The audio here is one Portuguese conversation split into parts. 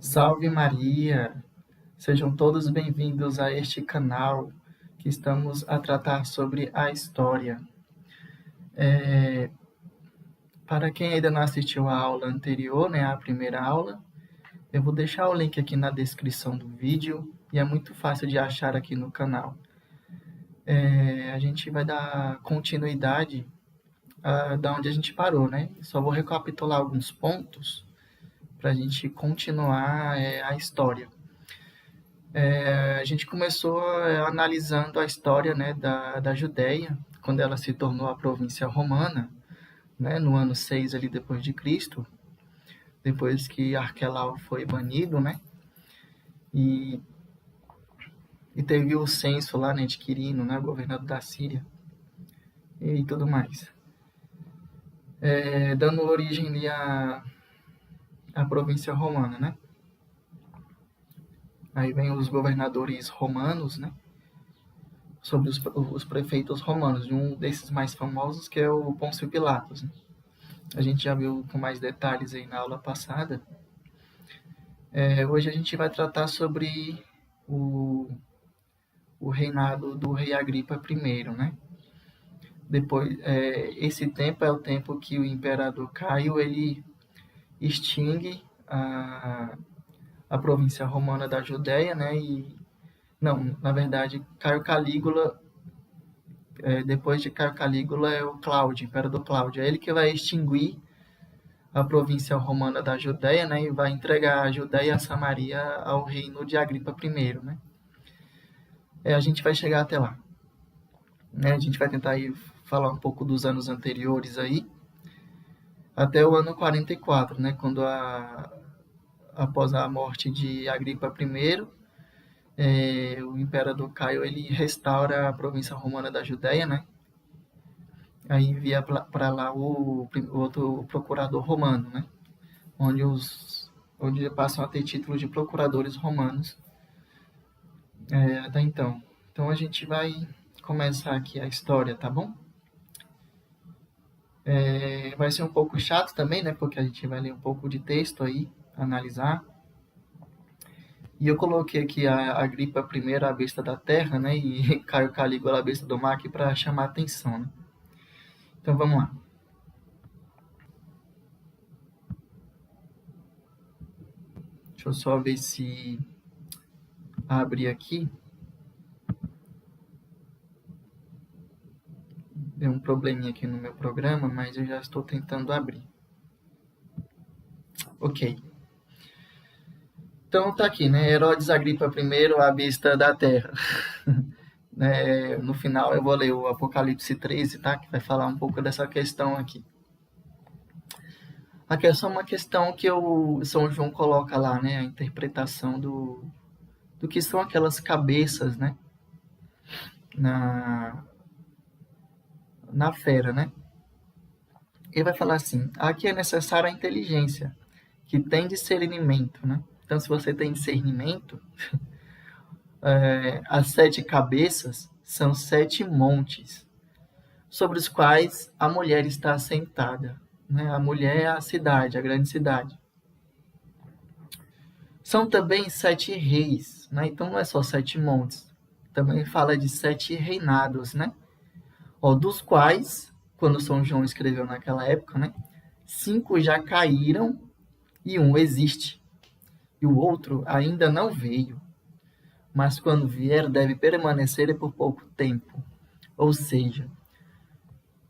Salve Maria! Sejam todos bem-vindos a este canal que estamos a tratar sobre a história. Para quem ainda não assistiu a aula anterior, né, a primeira aula, eu vou deixar o link aqui na descrição do vídeo e é muito fácil de achar aqui no canal. A gente vai dar continuidade da onde a gente parou, né? Só vou recapitular alguns pontos para a gente continuar a história. A gente começou analisando a história, né, da Judéia, quando ela se tornou a província romana, né, no ano 6 ali depois de Cristo, depois que Arquelau foi banido, né, e, e teve o censo lá, né, de Quirino, né, governador da Síria, e tudo mais. Dando origem ali à província romana, né. Aí vem os governadores romanos, né, sobre os prefeitos romanos, e um desses mais famosos que é o Pôncio Pilatos, né? A gente já viu com mais detalhes aí na aula passada. Hoje a gente vai tratar sobre o, o reinado do rei Agripa I, né? Depois, esse tempo é o tempo que o imperador Caio ele extingue a província romana da Judéia, né? Não, na verdade, Caio Calígula, depois de Caio Calígula é o Cláudio, imperador Cláudio. É ele que vai extinguir a província romana da Judéia, né, e vai entregar a Judéia e a Samaria ao reino de Agripa I, né? A gente vai chegar até lá, né? A gente vai tentar aí falar um pouco dos anos anteriores aí, até o ano 44, né, quando após a morte de Agripa I, o imperador Caio ele restaura a província romana da Judéia, né? Aí envia para lá o outro procurador romano, né? Onde passam a ter título de procuradores romanos até então. Então a gente vai começar aqui a história, tá bom? Vai ser um pouco chato também, né? Porque a gente vai ler um pouco de texto aí, analisar. E eu coloquei aqui a Agripa I, a besta da terra, né? E Caio Calígula, a besta do mar, aqui para chamar a atenção, né? Então vamos lá. Deixa eu só ver se abre aqui. Deu um probleminha aqui no meu programa, mas eu já estou tentando abrir. Ok. Então tá aqui, né? Herodes Agripa I, a besta da terra. No final eu vou ler o Apocalipse 13, tá? Que vai falar um pouco dessa questão aqui. Aqui é só uma questão que o São João coloca lá, né? A interpretação do que são aquelas cabeças, né? Na fera, né? Ele vai falar assim: aqui é necessária a inteligência, que tem discernimento, né? Então, se você tem discernimento, as 7 cabeças são 7 montes, sobre os quais a mulher está assentada. Né? A mulher é a cidade, a grande cidade. São também 7 reis, né? Então não é só 7 montes, também fala de 7 reinados, né? Dos quais, quando São João escreveu naquela época, né? 5 já caíram e um existe, e o outro ainda não veio, mas quando vier deve permanecer por pouco tempo. Ou seja,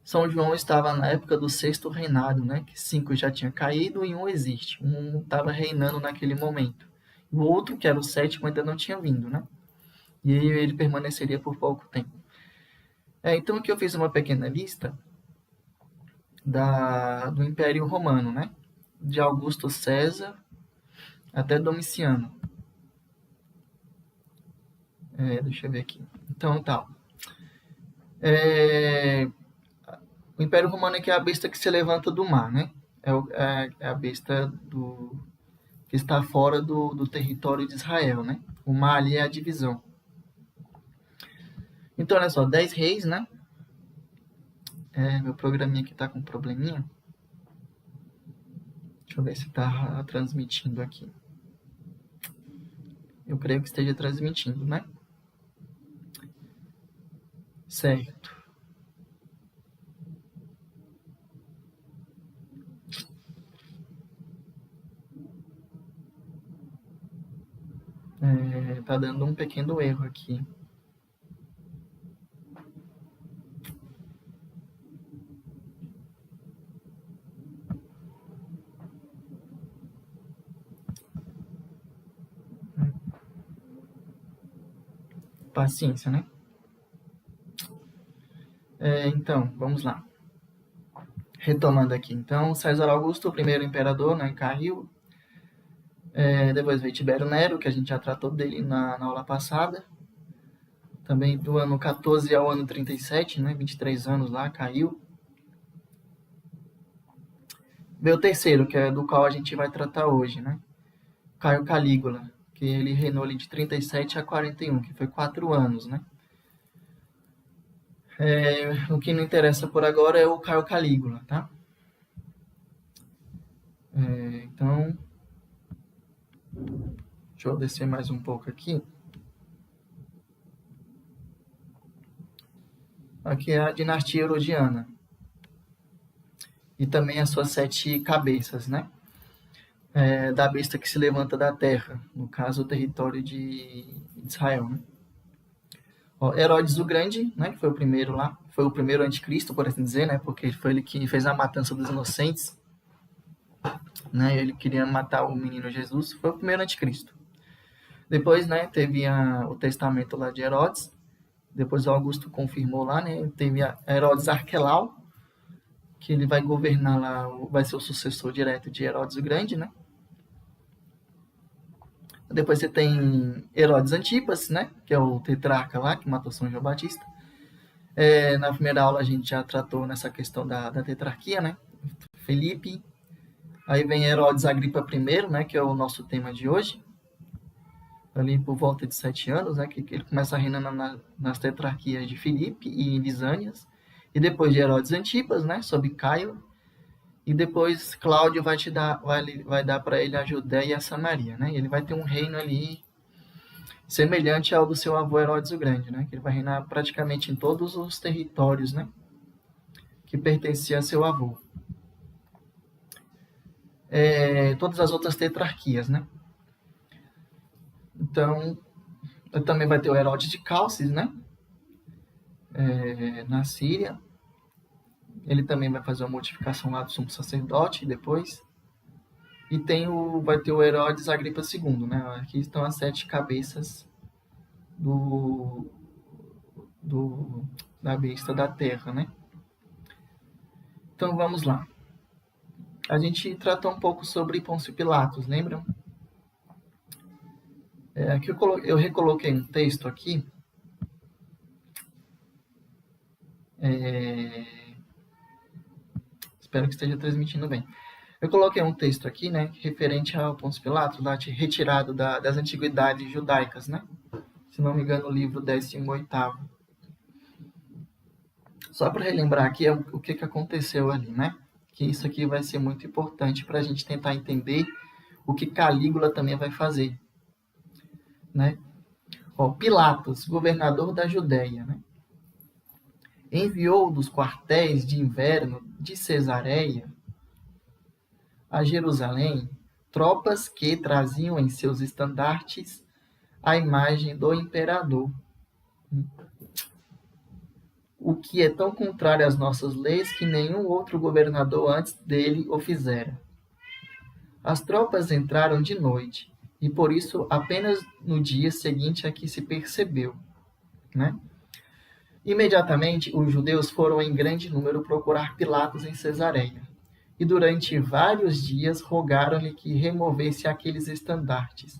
São João estava na época do 6º reinado, né? Que 5 já tinha caído e um existe. Um estava reinando naquele momento. O outro, que era o 7º, ainda não tinha vindo, né? E ele permaneceria por pouco tempo. Então aqui eu fiz uma pequena lista do Império Romano, né? De Augusto César até Domiciano. Deixa eu ver aqui. Então, tá. O Império Romano é que é a besta que se levanta do mar, né? É a besta que está fora do território de Israel, né? O mar ali é a divisão. Então, olha só, 10 reis, né? Meu programinha aqui tá com um probleminha. Deixa eu ver se tá transmitindo aqui. Eu creio que esteja transmitindo, né? Certo. Tá dando um pequeno erro aqui. Paciência, né? Então, vamos lá. Retomando aqui. Então, César Augusto, o primeiro imperador, né, caiu. Depois veio Tibério Nero, que a gente já tratou dele na aula passada. Também do ano 14 ao ano 37, né, 23 anos lá, caiu. Veio o terceiro, que é do qual a gente vai tratar hoje, né? Caio Calígula, que ele reinou ali de 37 a 41, que foi 4 anos, né? O que não interessa por agora é o Caio Calígula, tá? Então, deixa eu descer mais um pouco aqui. Aqui é a dinastia Herodiana. E também as suas 7 cabeças, né? Da besta que se levanta da terra, no caso, o território de Israel, né? Herodes o Grande, né, que foi o primeiro lá, foi o primeiro anticristo, por assim dizer, né, porque foi ele que fez a matança dos inocentes, né, ele queria matar o menino Jesus, foi o primeiro anticristo. Depois, né, teve o testamento lá de Herodes, depois o Augusto confirmou lá, né, teve Herodes Arquelau, que ele vai governar lá, vai ser o sucessor direto de Herodes o Grande, né. Depois você tem Herodes Antipas, né, que é o tetrarca lá, que matou São João Batista. Na primeira aula a gente já tratou nessa questão da tetrarquia, né? Felipe. Aí vem Herodes Agripa I, né, que é o nosso tema de hoje. Ali por volta de 7 anos, né, que ele começa reinando nas tetrarquias de Filipe e Lisânias. E depois de Herodes Antipas, né, sob Caio. E depois Cláudio vai dar para ele a Judéia e a Samaria, né? E ele vai ter um reino ali semelhante ao do seu avô Herodes o Grande, né? Que ele vai reinar praticamente em todos os territórios, né? Que pertencia a seu avô. Todas as outras tetrarquias, né? Então, também vai ter o Herodes de Chalcis, né? Na Síria. Ele também vai fazer uma modificação lá do sumo sacerdote depois. E vai ter o Herodes Agripa II, né? Aqui estão as 7 cabeças da besta da terra, né? Então vamos lá. A gente tratou um pouco sobre Pôncio Pilatos, lembram? Aqui eu recoloquei um texto aqui. Espero que esteja transmitindo bem. Eu coloquei um texto aqui, né, referente ao Pôncio Pilatos, lá retirado das antiguidades judaicas, né? Se não me engano, o livro 18º. Só para relembrar aqui o que aconteceu ali, né? Que isso aqui vai ser muito importante para a gente tentar entender o que Calígula também vai fazer, né? Pilatos, governador da Judéia, né? Enviou dos quartéis de inverno de Cesareia a Jerusalém tropas que traziam em seus estandartes a imagem do imperador, o que é tão contrário às nossas leis que nenhum outro governador antes dele o fizera. As tropas entraram de noite, e por isso apenas no dia seguinte é que se percebeu, né? Imediatamente, os judeus foram em grande número procurar Pilatos em Cesareia, e durante vários dias rogaram-lhe que removesse aqueles estandartes.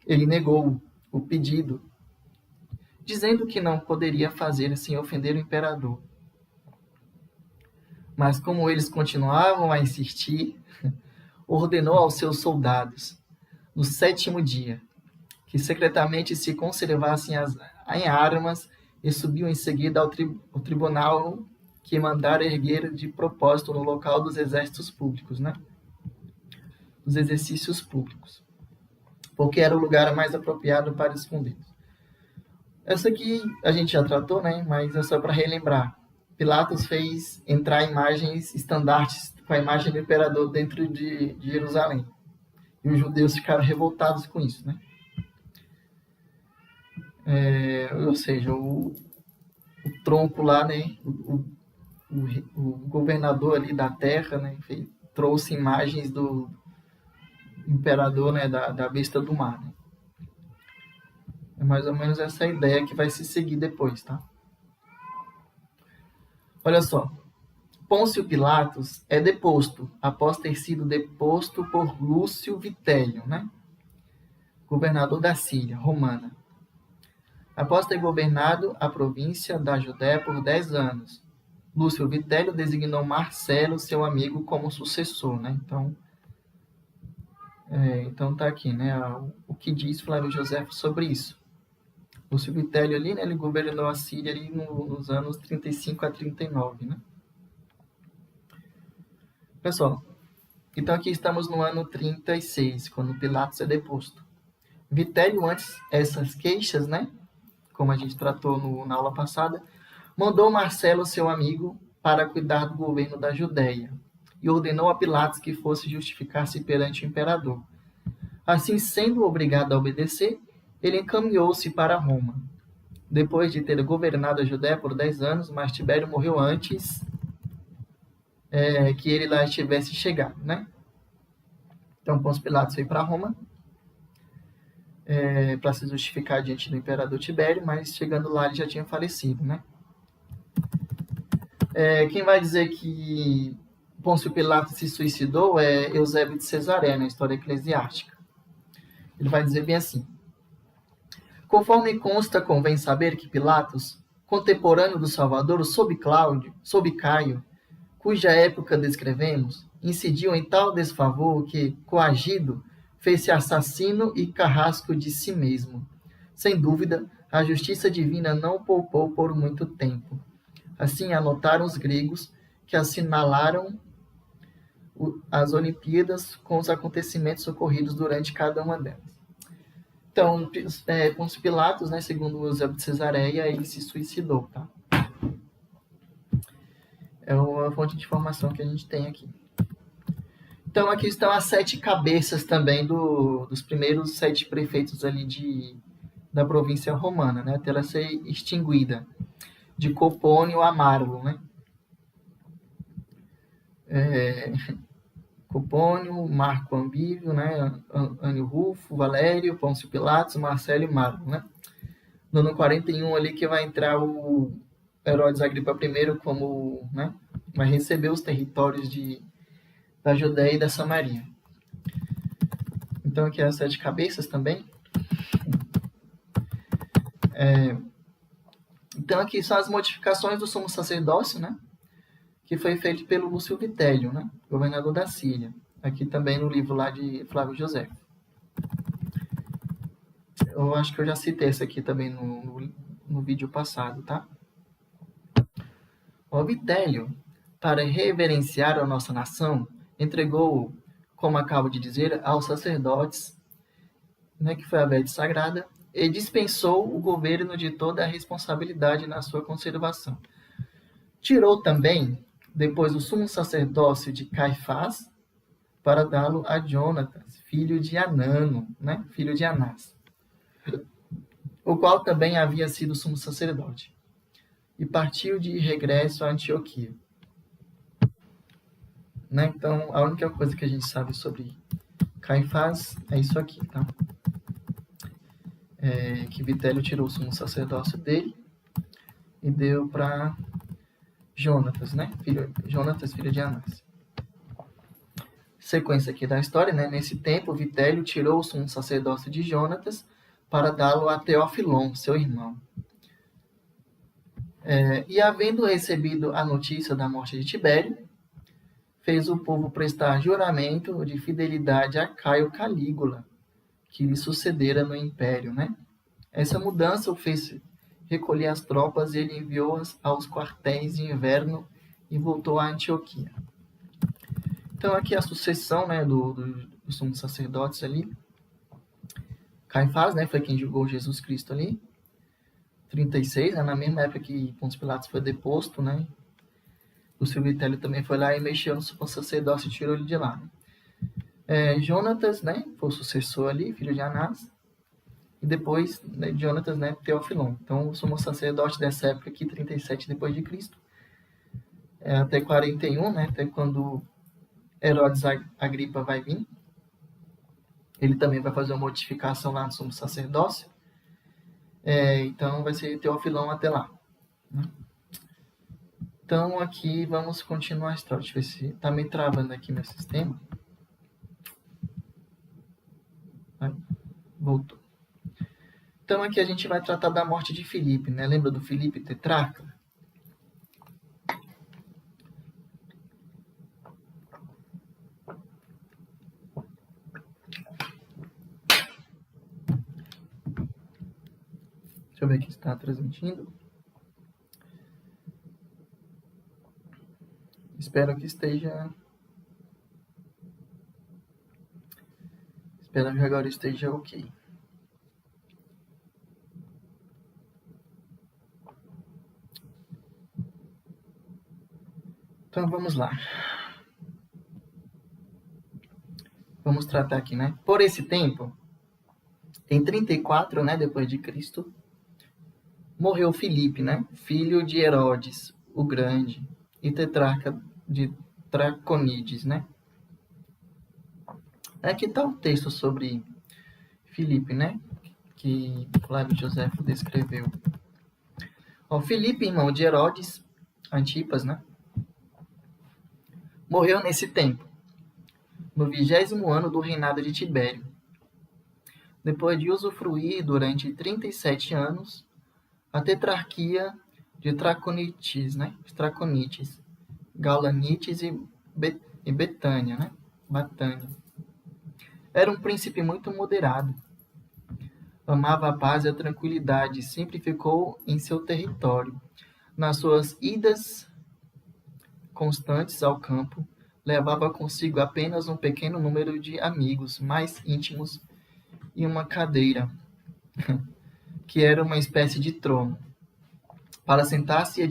Ele negou o pedido, dizendo que não poderia fazer sem ofender o imperador. Mas como eles continuavam a insistir, ordenou aos seus soldados, no 7º dia, que secretamente se conservassem em armas e subiu em seguida ao tribunal que mandara erguer de propósito no local dos exércitos públicos, né? Dos exercícios públicos. porque era o lugar mais apropriado para escondê-los. Essa aqui a gente já tratou, né? Mas é só para relembrar. Pilatos fez entrar imagens estandartes com a imagem do imperador dentro de Jerusalém. E os judeus ficaram revoltados com isso, né? Ou seja, o tronco lá, né? O governador ali da terra, né? Trouxe imagens do imperador, né? Da besta do mar, né? É mais ou menos essa ideia que vai se seguir depois, tá? Olha só. Pôncio Pilatos é deposto, após ter sido deposto por Lúcio Vitélio, né? Governador da Síria, romana. Após ter governado a província da Judéia por 10 anos, Lúcio Vitélio designou Marcelo, seu amigo, como sucessor, né? Então tá aqui, né? O que diz Flávio Josefo sobre isso. Lúcio Vitélio ali, né? Ele governou a Síria ali nos anos 35 a 39, né? Pessoal, então aqui estamos no ano 36, quando Pilatos é deposto. Vitélio, antes essas queixas, né? Como a gente tratou na aula passada, mandou Marcelo, seu amigo, para cuidar do governo da Judéia e ordenou a Pilatos que fosse justificar-se perante o imperador. Assim, sendo obrigado a obedecer, ele encaminhou-se para Roma. Depois de ter governado a Judéia por 10 anos, mas Tibério morreu antes que ele lá estivesse chegado, né? Então, Pôncio Pilatos foi para Roma para se justificar diante do imperador Tibério, mas chegando lá ele já tinha falecido, né? Quem vai dizer que Pôncio Pilatos se suicidou é Eusébio de Cesaré, na História Eclesiástica. Ele vai dizer bem assim: conforme consta, convém saber que Pilatos, contemporâneo do Salvador, sob Caio, cuja época descrevemos, incidiu em tal desfavor que, coagido, fez-se assassino e carrasco de si mesmo. Sem dúvida, a justiça divina não o poupou por muito tempo. Assim anotaram os gregos, que assinalaram as Olimpíadas com os acontecimentos ocorridos durante cada uma delas. Então, Pôncio Pilatos, né, segundo Eusébio de Cesareia, ele se suicidou, tá? É uma fonte de informação que a gente tem aqui. Então, aqui estão as 7 cabeças também dos primeiros 7 prefeitos ali da província romana, né, até ela ser extinguida, de Copônio a Marlo, né? Copônio, Marco Ambívio, né, Anio Rufo, Valério, Pôncio Pilatos, Marcelo e Marlo, né? No ano 41 ali que vai entrar o Herodes Agripa I como, né, vai receber os territórios da Judéia e da Samaria. Então aqui as 7 cabeças também. Então aqui são as modificações do sumo sacerdócio, né, que foi feito pelo Lúcio Vitélio, né, governador da Síria. Aqui também no livro lá de Flávio Josefo. Eu acho que eu já citei essa aqui também no vídeo passado, tá? O Vitélio, para reverenciar a nossa nação, entregou, como acabo de dizer, aos sacerdotes, né, que foi a veste sagrada, e dispensou o governo de toda a responsabilidade na sua conservação. Tirou também, depois, o sumo sacerdócio de Caifás, para dá-lo a Jonatas, filho de Anano, né, filho de Anás, o qual também havia sido sumo sacerdote, e partiu de regresso a Antioquia. Né? Então, a única coisa que a gente sabe sobre Caifás é isso aqui, tá? Que Vitélio tirou o sumo sacerdócio dele e deu para Jonatas, né? Jonatas, filho de Anás. Sequência aqui da história, né? Nesse tempo, Vitélio tirou o sumo sacerdócio de Jonatas para dá-lo a Teófilon, seu irmão. E havendo recebido a notícia da morte de Tibério, fez o povo prestar juramento de fidelidade a Caio Calígula, que lhe sucedera no império, né? Essa mudança o fez recolher as tropas e ele enviou-as aos quartéis de inverno e voltou a Antioquia. Então aqui a sucessão, né, dos sumos sacerdotes ali. Caifás, né, foi quem julgou Jesus Cristo ali. 36, né, na mesma época que Pôncio Pilatos foi deposto, né? O Silvio também foi lá e mexeu no sacerdócio e tirou ele de lá. Jonatas, né, foi o sucessor ali, filho de Anás. E depois, né, Jonatas, né, Teofilon. Então, o sumo sacerdote dessa época aqui, 37 depois de Cristo, até 41, né, até quando Herodes Agripa vai vir. Ele também vai fazer uma modificação lá no sumo sacerdócio. Então, vai ser Teofilon até lá. Né? Então, aqui vamos continuar a história. Deixa eu ver se está me travando aqui meu sistema. Voltou. Então, aqui a gente vai tratar da morte de Filipe, né? Lembra do Filipe tetrarca? Deixa eu ver aqui se está transmitindo. Espero que esteja... Espero que agora esteja ok. Então, vamos lá. Vamos tratar aqui, né? Por esse tempo, em 34, né, depois de Cristo, morreu Filipe, né? Filho de Herodes, o Grande, e tetrarca de Traconides, né? Aqui está o texto sobre Filipe, né? Que Flávio Josefo descreveu. Filipe, irmão de Herodes, Antipas, né? Morreu nesse tempo, no 20º ano do reinado de Tibério. Depois de usufruir durante 37 anos a tetrarquia de Traconites, né? Traconites, Gaulanites e Betânia, né? Batânia. Era um príncipe muito moderado. Amava a paz e a tranquilidade, sempre ficou em seu território. Nas suas idas constantes ao campo, levava consigo apenas um pequeno número de amigos mais íntimos e uma cadeira, que era uma espécie de trono, para sentar-se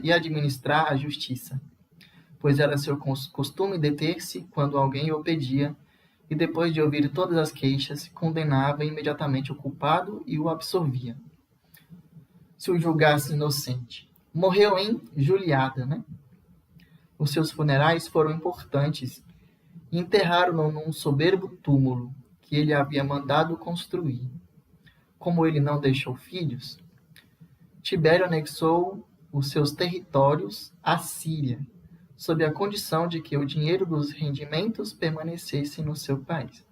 e administrar a justiça, pois era seu costume deter-se quando alguém o pedia, e depois de ouvir todas as queixas, condenava imediatamente o culpado e o absolvia, se o julgasse inocente. Morreu em Juliada, né? Os seus funerais foram importantes e enterraram-no num soberbo túmulo que ele havia mandado construir. Como ele não deixou filhos, Tibério anexou os seus territórios à Síria, sob a condição de que o dinheiro dos rendimentos permanecesse no seu país.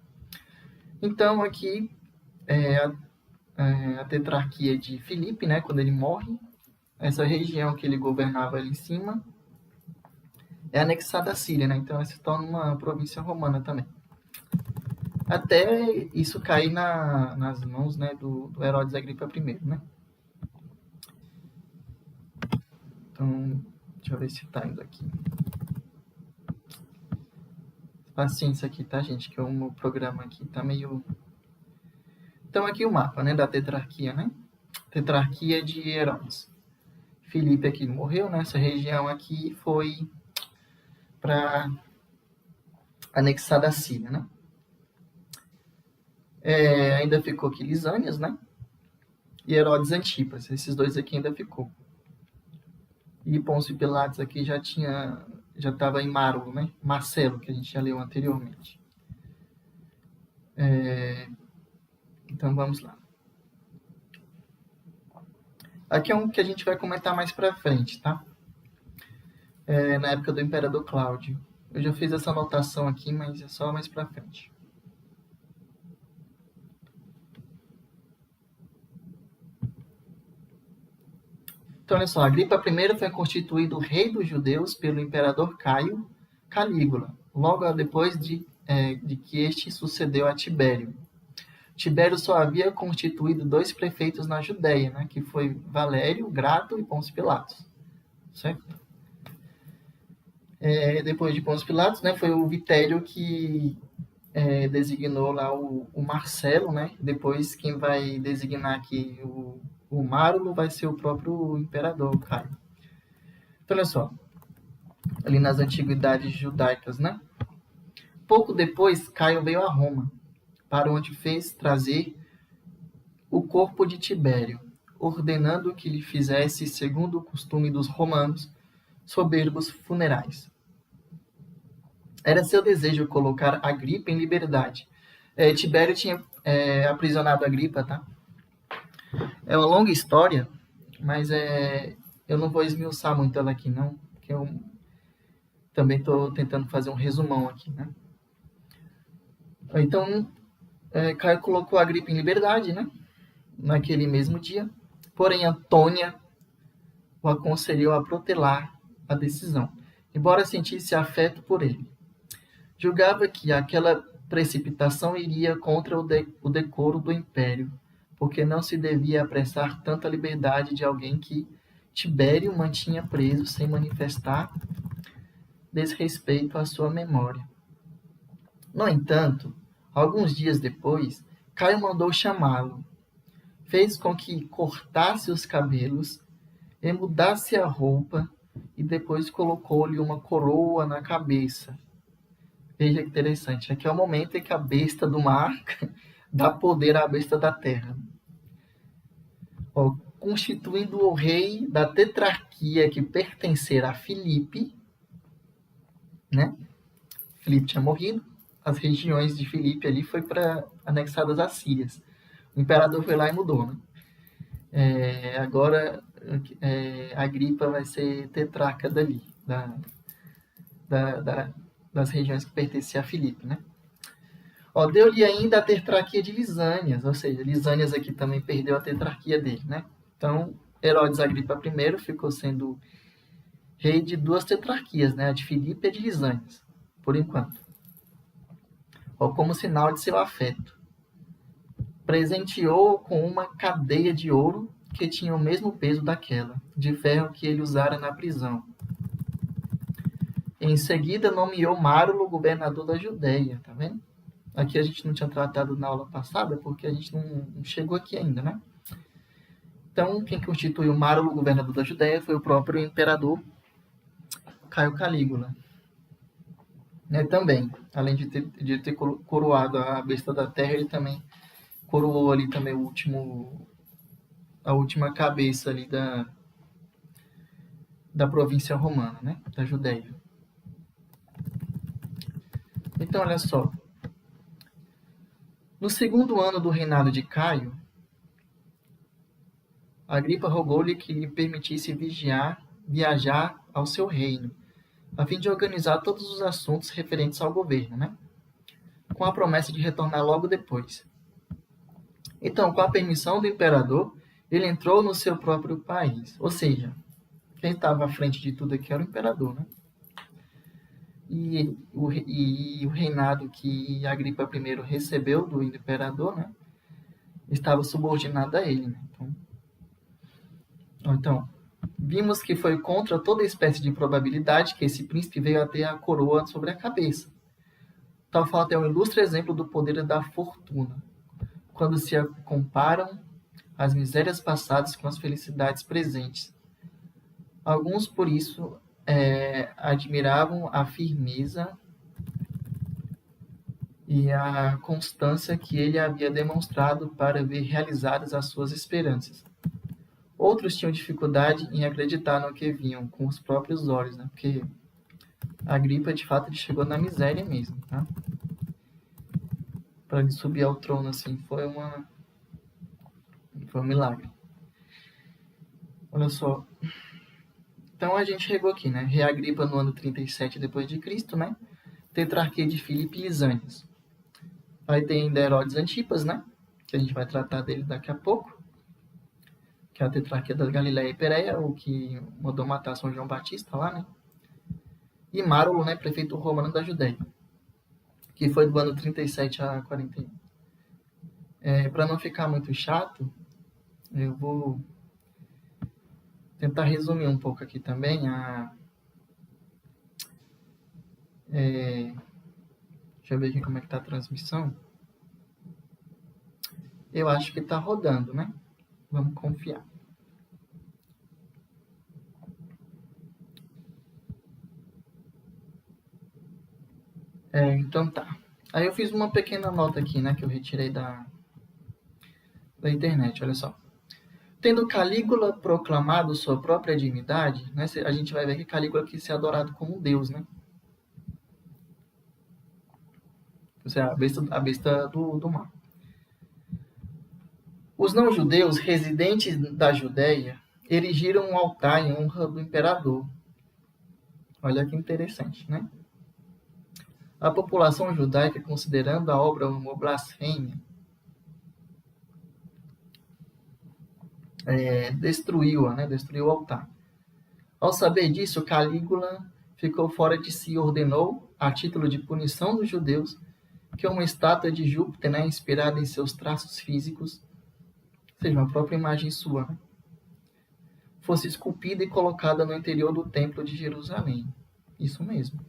Então, aqui, a tetrarquia de Filipe, né, quando ele morre, essa região que ele governava ali em cima, é anexada à Síria, né? Então, ela se torna uma província romana também. Até isso cair nas mãos, né, do Herodes Agripa I, né? Então, deixa eu ver se tá indo aqui. Paciência aqui, tá, gente? Que o meu programa aqui tá meio... Então, aqui o mapa, né, da tetrarquia, né? Tetrarquia de Herodes. Filipe aqui morreu, né? Essa região aqui foi para anexada à Síria, né? Ainda ficou aqui Lisânias, né? E Herodes Antipas. Esses dois aqui ainda ficou. E Pôncio Pilatos aqui já estava em Márulo, né? Marcelo, que a gente já leu anteriormente. Então, vamos lá. Aqui é um que a gente vai comentar mais para frente, tá? Na época do Imperador Cláudio. Eu já fiz essa anotação aqui, mas é só mais para frente. Então, olha só, Agripa I foi constituído rei dos judeus pelo imperador Caio Calígula, logo depois de que este sucedeu a Tibério. Tibério só havia constituído 2 prefeitos na Judéia, né, que foi Valério, Grato e Pôncio Pilatos. Certo? Depois de Pôncio Pilatos, né, foi o Vitélio que designou lá o Marcelo, né? Depois quem vai designar aqui o Márulo vai ser o próprio imperador Caio. Então, olha só, ali nas antiguidades judaicas, né? Pouco depois, Caio veio a Roma, para onde fez trazer o corpo de Tibério, ordenando que lhe fizesse, segundo o costume dos romanos, soberbos funerais. Era seu desejo colocar Agripa em liberdade. Tibério tinha aprisionado Agripa, tá? É uma longa história, mas eu não vou esmiuçar muito ela aqui, não, porque eu também estou tentando fazer um resumão aqui, né? Então, Caio colocou Agripa em liberdade, né? Naquele mesmo dia. Porém, Antônia o aconselhou a protelar a decisão, embora sentisse afeto por ele. Julgava que aquela precipitação iria contra o decoro do império, porque não se devia apressar tanto a liberdade de alguém que Tibério mantinha preso sem manifestar desrespeito à sua memória. No entanto, alguns dias depois, Caio mandou chamá-lo, fez com que cortasse os cabelos e mudasse a roupa e depois colocou-lhe uma coroa na cabeça. Veja que interessante. Aqui é o momento em que a besta do mar dá poder à besta da terra. Constituindo o rei da tetrarquia que pertencerá a Filipe, né? Filipe tinha morrido, as regiões de Filipe ali foi para anexadas às Sírias. O imperador foi lá e mudou, né? Agora Agripa vai ser tetrarca dali, das regiões que pertenciam a Filipe, né? Deu-lhe ainda a tetrarquia de Lisânias, ou seja, Lisânias aqui também perdeu a tetrarquia dele, né? Então, Herodes Agripa I ficou sendo rei de duas tetrarquias, né? A de Filipe e a de Lisânias, por enquanto. Como sinal de seu afeto. Presenteou com uma cadeia de ouro que tinha o mesmo peso daquela, de ferro que ele usara na prisão. Em seguida, nomeou Márulo governador da Judéia, tá vendo? Aqui a gente não tinha tratado na aula passada, porque a gente não chegou aqui ainda, né? Então, quem constituiu Márulo governador da Judéia foi o próprio imperador Caio Calígula. Né, também, além de ter coroado a besta da terra, ele também coroou ali também a última cabeça ali da província romana, né, da Judéia. Então, olha só. No segundo ano do reinado de Caio, Agripa rogou-lhe que lhe permitisse viajar ao seu reino, a fim de organizar todos os assuntos referentes ao governo, né? Com a promessa de retornar logo depois. Então, com a permissão do imperador, ele entrou no seu próprio país. Ou seja, quem estava à frente de tudo aqui era o imperador, né? E o reinado que Agripa I recebeu do imperador, né, estava subordinado a ele. Né? Então, vimos que foi contra toda espécie de probabilidade que esse príncipe veio a ter a coroa sobre a cabeça. Tal fato é um ilustre exemplo do poder da fortuna, quando se comparam as misérias passadas com as felicidades presentes. Alguns, por isso, admiravam a firmeza e a constância que ele havia demonstrado para ver realizadas as suas esperanças. Outros tinham dificuldade em acreditar no que viam com os próprios olhos, né? Porque Agripa, de fato, ele chegou na miséria mesmo, tá? Para ele subir ao trono, assim, foi um milagre. Olha só. Então a gente chegou aqui, né? Rei Agripa no ano 37 depois de Cristo, né? Tetrarquia de Filipe e Lisânias. Aí tem ainda Herodes Antipas, né? Que a gente vai tratar dele daqui a pouco. Que é a tetrarquia da Galileia e Pérea, o que mandou matar São João Batista lá, né? E Márulo, né? Prefeito romano da Judéia. Que foi do ano 37 a 41. Para não ficar muito chato, eu vou tentar resumir um pouco aqui também deixa Deixa eu ver aqui como é que tá a transmissão. Eu acho que tá rodando, né? Vamos confiar. Então tá. Aí eu fiz uma pequena nota aqui, né? Que eu retirei da internet, olha só. Tendo Calígula proclamado sua própria divindade, né? A gente vai ver que Calígula quis ser adorado como Deus, né? Ou seja, a besta do mar. Os não-judeus residentes da Judéia erigiram um altar em honra do imperador. Olha que interessante, né? A população judaica, considerando a obra uma blasfêmia, destruiu-a, né? Destruiu o altar. Ao saber disso, Calígula ficou fora de si e ordenou, a título de punição dos judeus, que uma estátua de Júpiter, né, inspirada em seus traços físicos, ou seja, uma própria imagem sua, né, fosse esculpida e colocada no interior do Templo de Jerusalém. Isso mesmo.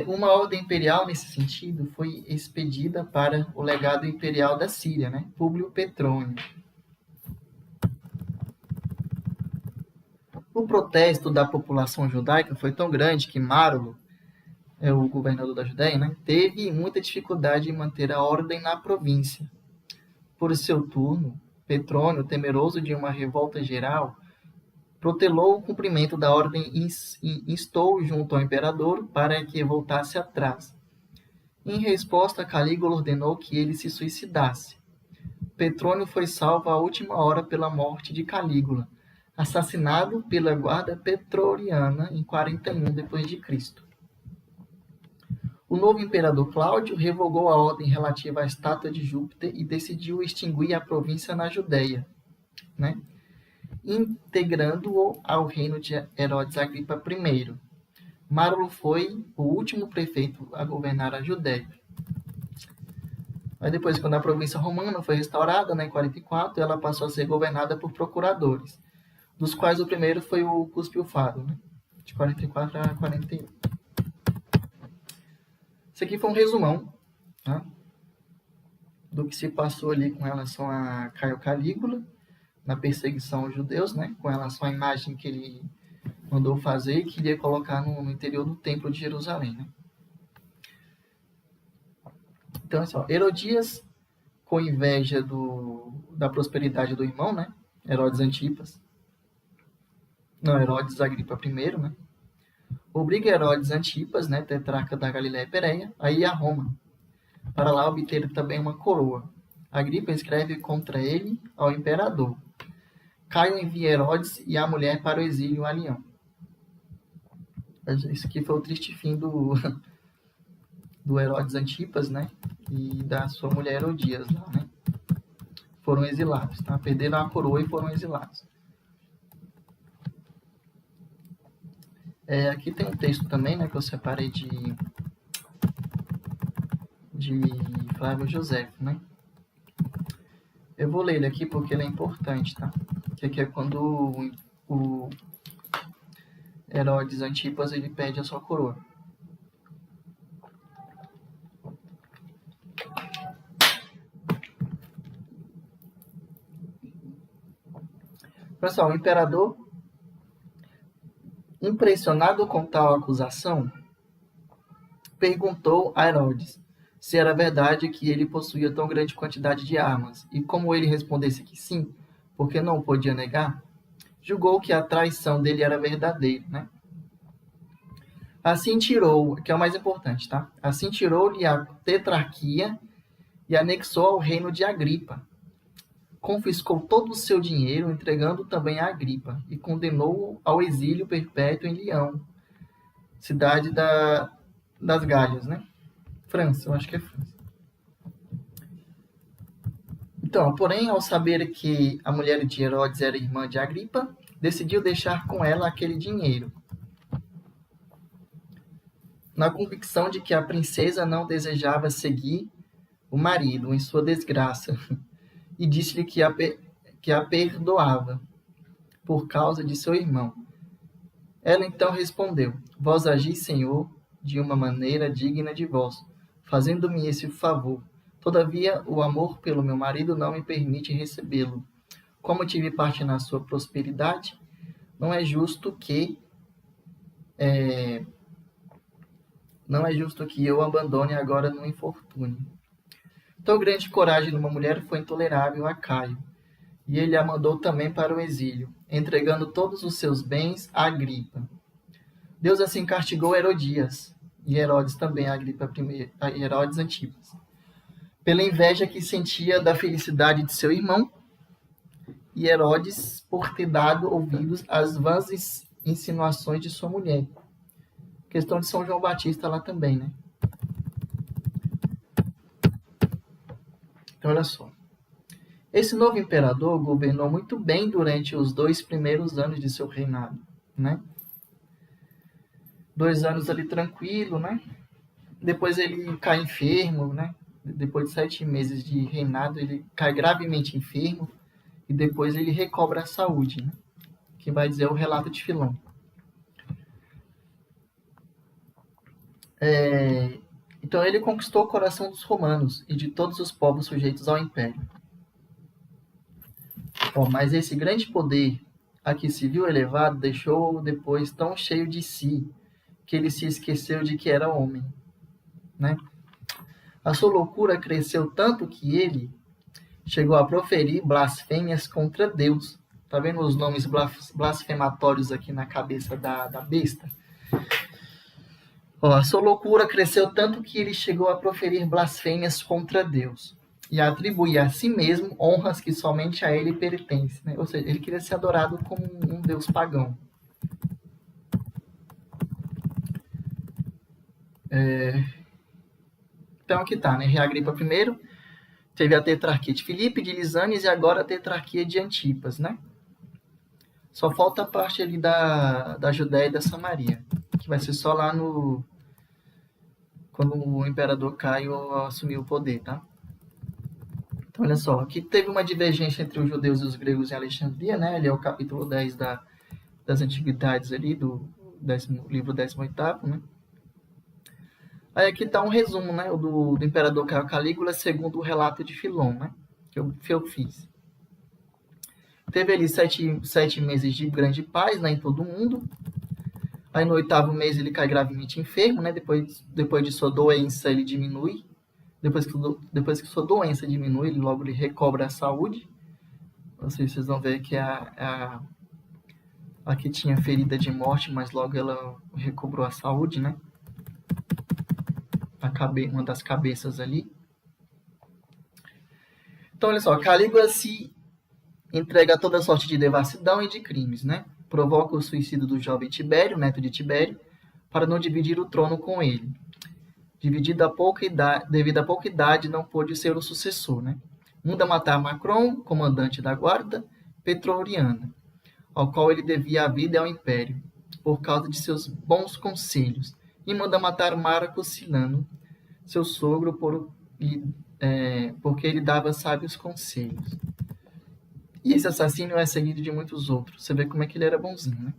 Uma ordem imperial, nesse sentido, foi expedida para o legado imperial da Síria, né, Públio Petrônio. O protesto da população judaica foi tão grande que Márulo, o governador da Judéia, né, teve muita dificuldade em manter a ordem na província. Por seu turno, Petrônio, temeroso de uma revolta geral, protelou o cumprimento da ordem e instou junto ao imperador para que voltasse atrás. Em resposta, Calígula ordenou que ele se suicidasse. Petrônio foi salvo à última hora pela morte de Calígula, assassinado pela guarda pretoriana em 41 d.C. O novo imperador Cláudio revogou a ordem relativa à estátua de Júpiter e decidiu extinguir a província na Judéia, né, integrando-o ao reino de Herodes Agripa I. Márulo foi o último prefeito a governar a Judéia. Aí depois, quando a província romana foi restaurada, né, em 44, ela passou a ser governada por procuradores, dos quais o primeiro foi o Cúspio Fado, né, de 44 a 41. Isso aqui foi um resumão, tá, do que se passou ali com relação a Caio Calígula, na perseguição aos judeus, né, com relação à imagem que ele mandou fazer e queria colocar no interior do Templo de Jerusalém. Né? Então, assim, ó, Herodias, com inveja da prosperidade do irmão, né, Herodes Agripa I, né, obriga Herodes Antipas, né, tetrarca da Galiléia e Pérea, a ir a Roma, para lá obter também uma coroa. Agripa escreve contra ele ao imperador. Caio envia Herodes e a mulher para o exílio a Lyon. Isso aqui foi o triste fim do Herodes Antipas, né, e da sua mulher Herodias lá, né. Foram exilados, tá? Perderam a coroa e foram exilados. Aqui tem um texto também, né, que eu separei de Flávio Josefo, né. Eu vou ler ele aqui porque ele é importante, tá? Que aqui é quando o Herodes Antipas ele perde a sua coroa. Pessoal, o imperador, impressionado com tal acusação, perguntou a Herodes se era verdade que ele possuía tão grande quantidade de armas, e como ele respondesse que sim, porque não podia negar, julgou que a traição dele era verdadeira, né? Assim tirou, que é o mais importante, tá? Assim tirou-lhe a tetrarquia e anexou ao reino de Agripa. Confiscou todo o seu dinheiro, entregando também a Agripa, e condenou-o ao exílio perpétuo em Lyon, cidade das Galhas, né? França, eu acho que é França. Então, porém, ao saber que a mulher de Herodes era irmã de Agripa, decidiu deixar com ela aquele dinheiro, na convicção de que a princesa não desejava seguir o marido em sua desgraça, e disse-lhe que a perdoava por causa de seu irmão. Ela então respondeu: Vós agis, Senhor, de uma maneira digna de vós, fazendo-me esse favor. Todavia, o amor pelo meu marido não me permite recebê-lo. Como tive parte na sua prosperidade, não é justo que eu o abandone agora no infortúnio. Tão grande coragem de uma mulher foi intolerável a Caio, e ele a mandou também para o exílio, entregando todos os seus bens a Agripa. Deus assim castigou Herodias, e Herodes também a Agripa I, a Herodes Antipas, pela inveja que sentia da felicidade de seu irmão, e Herodes por ter dado ouvidos às vãs insinuações de sua mulher. Questão de São João Batista lá também, né? Então, olha só. Esse novo imperador governou muito bem durante os 2 primeiros anos de seu reinado, né? 2 anos ali tranquilo, né? Depois ele cai enfermo, né? Depois de 7 meses de reinado, ele cai gravemente enfermo e depois ele recobra a saúde, né? Que vai dizer o relato de Filão. Então ele conquistou o coração dos romanos e de todos os povos sujeitos ao império. Bom, mas esse grande poder a que se viu elevado deixou-o depois tão cheio de si que ele se esqueceu de que era homem, né? A sua loucura cresceu tanto que ele chegou a proferir blasfêmias contra Deus. Tá vendo os nomes blasfematórios aqui na cabeça da besta? A sua loucura cresceu tanto que ele chegou a proferir blasfêmias contra Deus e a atribuir a si mesmo honras que somente a ele pertencem, né? Ou seja, ele queria ser adorado como um deus pagão. Então aqui está, né? Rei Agripa I teve a tetrarquia de Filipe, de Lisânias e agora a tetrarquia de Antipas, né? Só falta a parte ali da Judéia e da Samaria, que vai ser só lá quando o imperador Caio assumiu o poder, tá? Então, olha só, aqui teve uma divergência entre os judeus e os gregos em Alexandria, né? Ele é o capítulo 10 das Antiguidades ali, do livro 18º, né? Aí aqui está um resumo, né? Do imperador Caio Calígula, segundo o relato de Filon, né? Que eu fiz. Teve ali 7 meses de grande paz, né, em todo o mundo. Aí no 8º mês ele cai gravemente enfermo, né? Depois de sua doença ele diminui. Depois que sua doença diminui, ele recobra a saúde. Vocês vão ver que a que tinha ferida de morte, mas logo ela recobrou a saúde, né? Uma das cabeças ali. Então, olha só, Calígula se entrega a toda sorte de devassidão e de crimes, né? Provoca o suicídio do jovem Tibério, neto de Tibério, para não dividir o trono com ele. Devido a pouca idade, não pôde ser o sucessor, né? Manda matar Macron, comandante da guarda pretoriana, ao qual ele devia a vida ao império, por causa de seus bons conselhos, e manda matar Marco Silano, seu sogro, porque ele dava sábios conselhos. E esse assassino é seguido de muitos outros. Você vê como é que ele era bonzinho, né?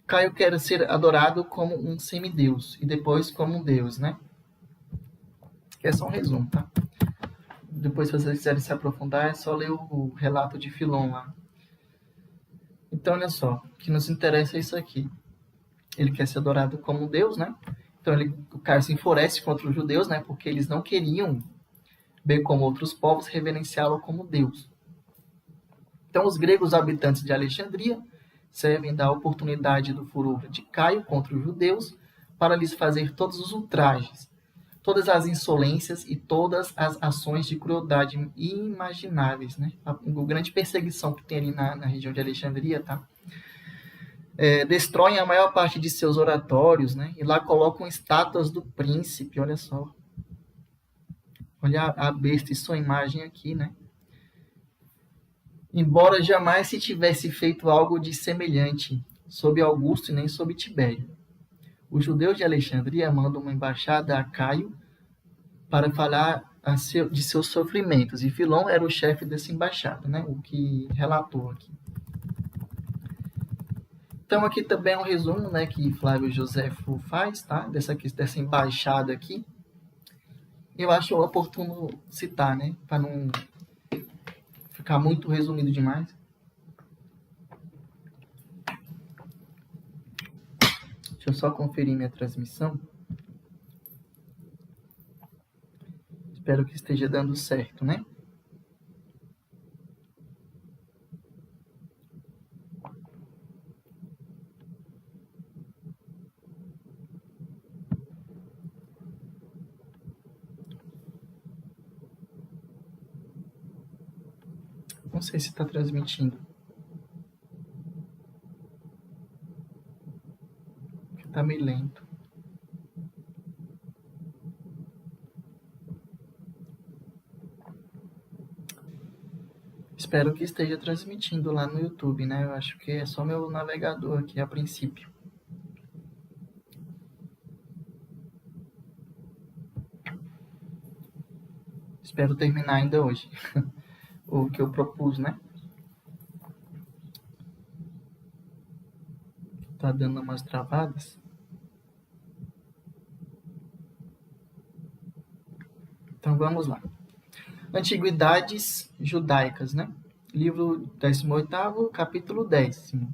Caio quer ser adorado como um semideus e depois como um deus, né? Que é só um resumo, tá? Depois, se vocês quiserem se aprofundar, é só ler o relato de Filon lá. Então, olha só, o que nos interessa é isso aqui. Ele quer ser adorado como um deus, né? Então, o Caio se enfurece contra os judeus, né? Porque eles não queriam, bem como outros povos, reverenciá-lo como deus. Então, os gregos habitantes de Alexandria servem da oportunidade do furor de Caio contra os judeus para lhes fazer todos os ultrajes, todas as insolências e todas as ações de crueldade inimagináveis, né? A grande perseguição que tem ali na região de Alexandria, tá? Destroem a maior parte de seus oratórios, né? E lá colocam estátuas do príncipe, olha só. Olha a besta e sua imagem aqui, né? Embora jamais se tivesse feito algo de semelhante sob Augusto e nem sob Tibério. Os judeus de Alexandria mandam uma embaixada a Caio para falar de seus sofrimentos, e Filon era o chefe dessa embaixada, né? O que relatou aqui. Então aqui também é um resumo, né, que Flávio Josefo faz, tá? Dessa embaixada aqui. Eu acho oportuno citar, né, para não ficar muito resumido demais. Deixa eu só conferir minha transmissão. Espero que esteja dando certo, né? Não sei se está transmitindo. Está meio lento. Espero que esteja transmitindo lá no YouTube, né? Eu acho que é só meu navegador aqui a princípio. Espero terminar ainda hoje. O que eu propus, né? Tá dando umas travadas. Então vamos lá. Antiguidades judaicas, né? Livro 18º, capítulo 10º.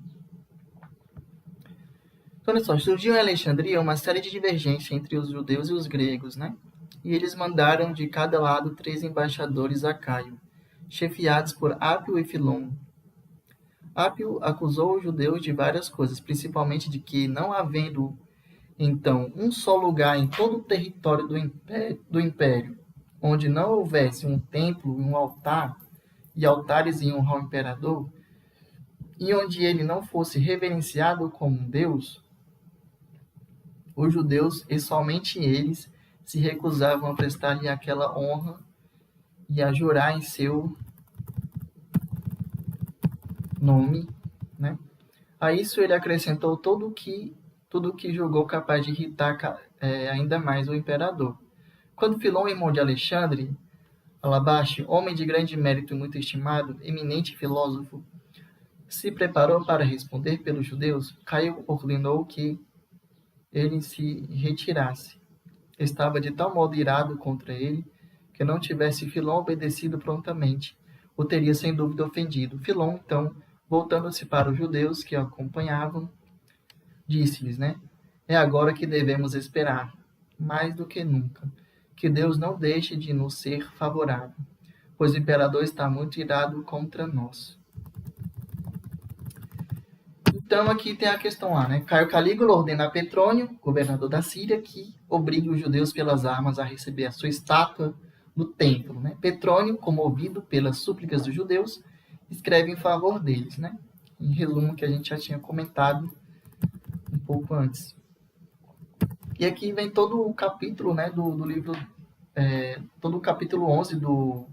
Então, olha só, surgiu em Alexandria uma série de divergências entre os judeus e os gregos, né? E eles mandaram de cada lado 3 embaixadores a Caio, chefiados por Ápio e Filon. Ápio acusou os judeus de várias coisas, principalmente de que, não havendo então um só lugar em todo o território do império onde não houvesse um templo e um altar, e altares em honra ao imperador, e onde ele não fosse reverenciado como um deus, os judeus, e somente eles, se recusavam a prestar-lhe aquela honra e a jurar em seu nome, né? A isso ele acrescentou tudo o que julgou capaz de irritar ainda mais o imperador. Quando Filon, irmão de Alexandre, Alabaste, homem de grande mérito e muito estimado, eminente filósofo, se preparou para responder pelos judeus, Caio ordenou que ele se retirasse. Estava de tal modo irado contra ele, que não tivesse Filon obedecido prontamente, o teria sem dúvida ofendido. Filon, então, voltando-se para os judeus que o acompanhavam, disse-lhes, né? É agora que devemos esperar, mais do que nunca, que Deus não deixe de nos ser favorável, pois o imperador está muito irado contra nós. Então aqui tem a questão lá, né? Caio Calígula ordena a Petrônio, governador da Síria, que obrigue os judeus pelas armas a receber a sua estátua no templo, né? Petrônio, comovido pelas súplicas dos judeus, escreve em favor deles, né? Em resumo, que a gente já tinha comentado um pouco antes. E aqui vem todo o capítulo, né, do livro, todo o capítulo 11 do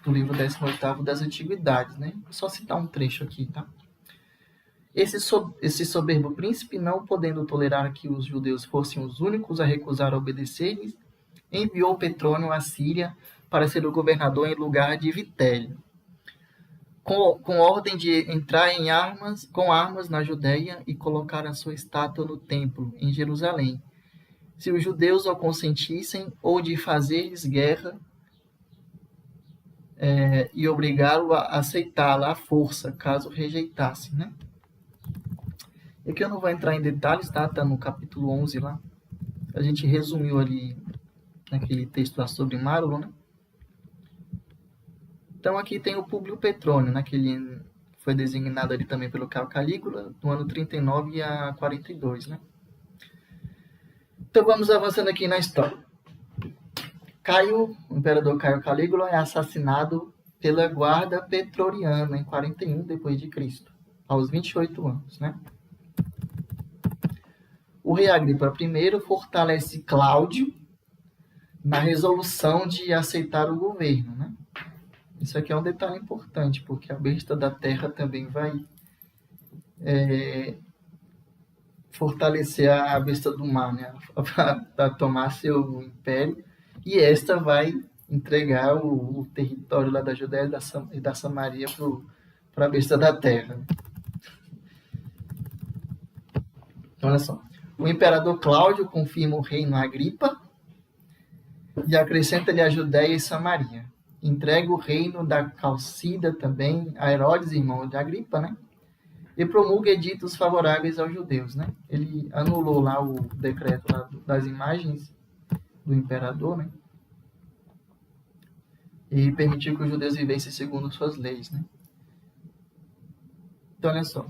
livro 18º das Antiguidades, né? Vou só citar um trecho aqui, tá? Esse soberbo príncipe, não podendo tolerar que os judeus fossem os únicos a recusar obedecer-lhes, enviou Petrônio à Síria para ser o governador em lugar de Vitélio, com ordem de entrar com armas na Judéia e colocar a sua estátua no templo, em Jerusalém, se os judeus o consentissem, ou de fazer-lhes guerra e obrigá-lo a aceitá-la à força, caso rejeitassem, né? E aqui eu não vou entrar em detalhes, tá? Tá no capítulo 11 lá. A gente resumiu ali naquele texto lá sobre Marlon, né? Então aqui tem o Públio Petrônio, né? Que ele foi designado ali também pelo Caio Calígula, do ano 39 a 42, né? Então vamos avançando aqui na história. O imperador Caio Calígula é assassinado pela guarda pretoriana em 41 depois de Cristo, aos 28 anos, né? O rei Agripa I fortalece Cláudio na resolução de aceitar o governo, né? Isso aqui é um detalhe importante, porque a besta da terra também vai fortalecer a besta do mar, né? Para tomar seu império, e esta vai entregar o território lá da Judéia e da Samaria para a besta da terra. Então, olha só. O imperador Cláudio confirma o reino a Agripa e acrescenta-lhe a Judéia e Samaria. Entrega o reino da Calcídia também a Herodes, irmão de Agripa, né? E promulga editos favoráveis aos judeus, né? Ele anulou lá o decreto lá das imagens do imperador, né? E permitiu que os judeus vivessem segundo suas leis, né? Então, olha só.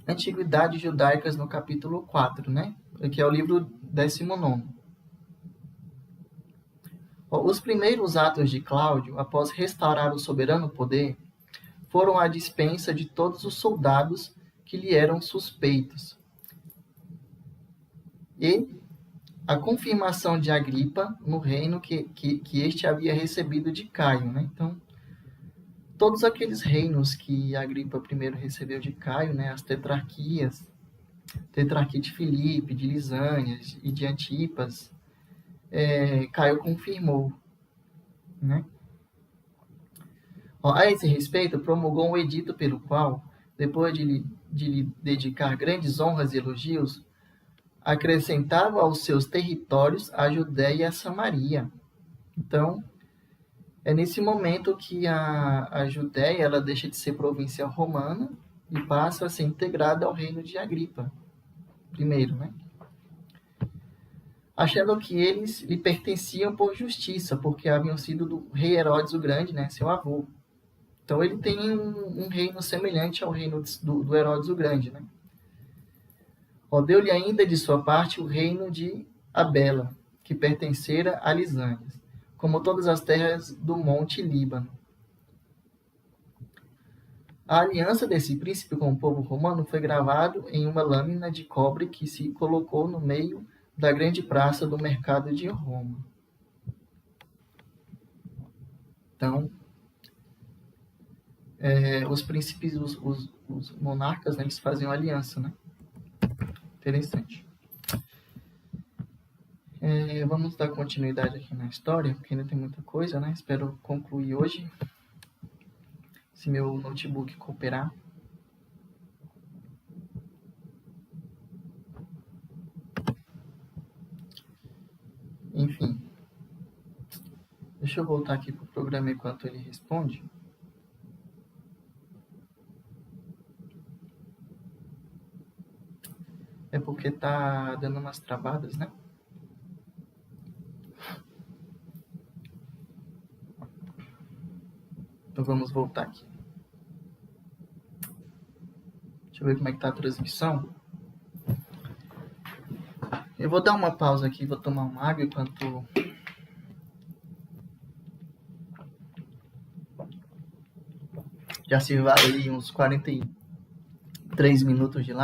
Antiguidades Judaicas no capítulo 4, né? Que é o livro 19. Os primeiros atos de Cláudio, após restaurar o soberano poder, foram a dispensa de todos os soldados que lhe eram suspeitos e a confirmação de Agripa no reino que este havia recebido de Caio, né? Então, todos aqueles reinos que Agripa primeiro recebeu de Caio, né? As tetrarquias, tetrarquia de Filipe, de Lisânia e de Antipas, Caio confirmou, né? A esse respeito, promulgou um edito pelo qual, depois de lhe dedicar grandes honras e elogios, acrescentava aos seus territórios a Judéia e a Samaria. Então, é nesse momento que a Judéia ela deixa de ser província romana e passa a ser integrada ao reino de Agripa, primeiro, né? Achando que eles lhe pertenciam por justiça, porque haviam sido do rei Herodes o Grande, né, seu avô. Então ele tem um reino semelhante ao reino do Herodes o Grande, né? Deu-lhe ainda de sua parte o reino de Abela, que pertencera a Lisânias, como todas as terras do monte Líbano. A aliança desse príncipe com o povo romano foi gravado em uma lâmina de cobre que se colocou no meio da grande praça do mercado de Roma. Então, os príncipes, os monarcas, né, eles faziam aliança, né? Interessante. Vamos dar continuidade aqui na história, porque ainda tem muita coisa, né? Espero concluir hoje, se meu notebook cooperar. Enfim. Deixa eu voltar aqui pro programa enquanto ele responde. É porque tá dando umas travadas, né? Então vamos voltar aqui. Deixa eu ver como é que tá a transmissão. Eu vou dar uma pausa aqui, vou tomar uma água enquanto... Já se vai aí uns 43 minutos de live.